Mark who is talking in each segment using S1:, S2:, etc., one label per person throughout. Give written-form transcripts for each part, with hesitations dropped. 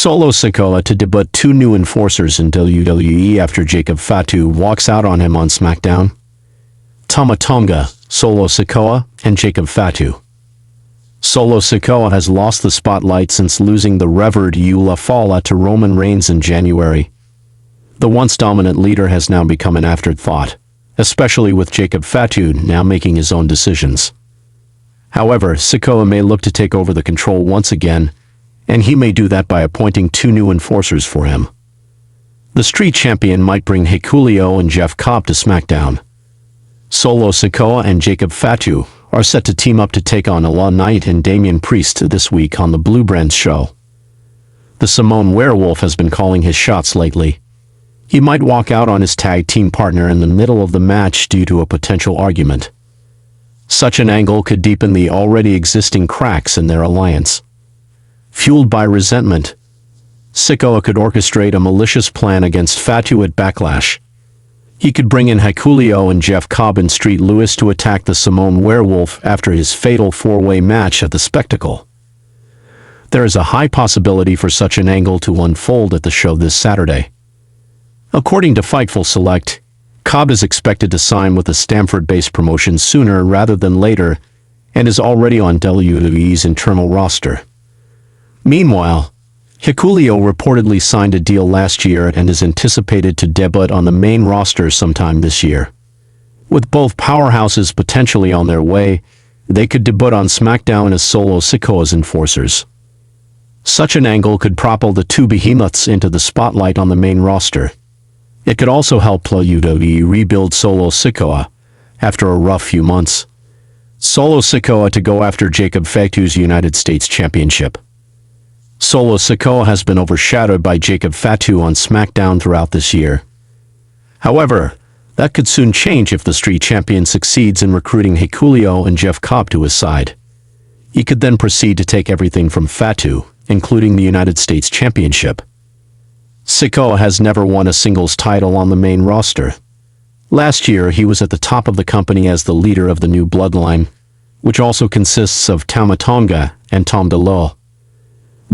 S1: Solo Sikoa to debut 2 new enforcers in WWE after Fatu walks out on him on SmackDown. Tama Tonga, Solo Sikoa, and Fatu. Solo Sikoa has lost the spotlight since losing the revered Eula Fala to Roman Reigns in January. The once dominant leader has now become an afterthought, especially with Fatu now making his own decisions. However, Sikoa may look to take over the control once again, and he may do that by appointing 2 new enforcers for him. The Street Champion might bring Hikuleo and Jeff Cobb to SmackDown. Solo Sikoa and Fatu are set to team up to take on LA Knight and Damian Priest this week on the Blue Brands show. The Samoan Werewolf has been calling his shots lately. He might walk out on his tag team partner in the middle of the match due to a potential argument. Such an angle could deepen the already existing cracks in their alliance. Fueled by resentment, Sikoa could orchestrate a malicious plan against Fatu at Backlash. He could bring in Hikuleo and Jeff Cobb and Street Lewis to attack the Samoan Werewolf after his fatal 4-way match at the Spectacle. There is a high possibility for such an angle to unfold at the show this Saturday. According to Fightful Select, Cobb is expected to sign with the Stamford-based promotion sooner rather than later and is already on WWE's internal roster. Meanwhile, Hikuleo reportedly signed a deal last year and is anticipated to debut on the main roster sometime this year. With both powerhouses potentially on their way, they could debut on SmackDown as Solo Sikoa's enforcers. Such an angle could propel the 2 behemoths into the spotlight on the main roster. It could also help WWE rebuild Solo Sikoa after a rough few months. Solo Sikoa to go after Fatu's United States Championship. Solo Sikoa has been overshadowed by Fatu on SmackDown throughout this year. However, that could soon change if the Street Champion succeeds in recruiting Hikuleo and Jeff Cobb to his side. He could then proceed to take everything from Fatu, including the United States Championship. Sikoa has never won a singles title on the main roster. Last year, he was at the top of the company as the leader of the new Bloodline, which also consists of Tama Tonga and Tom DeLo.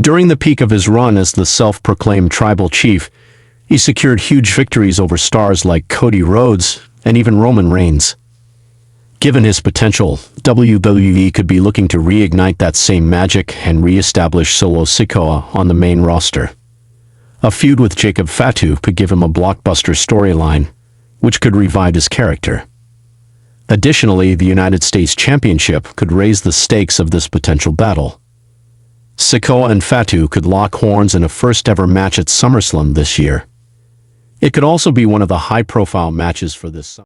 S1: During the peak of his run as the self-proclaimed tribal chief, he secured huge victories over stars like Cody Rhodes and even Roman Reigns. Given his potential, WWE could be looking to reignite that same magic and re-establish Solo Sikoa on the main roster. A feud with Fatu could give him a blockbuster storyline, which could revive his character. Additionally, the United States Championship could raise the stakes of this potential battle. Sikoa and Fatu could lock horns in a first-ever match at SummerSlam this year. It could also be one of the high-profile matches for this summer.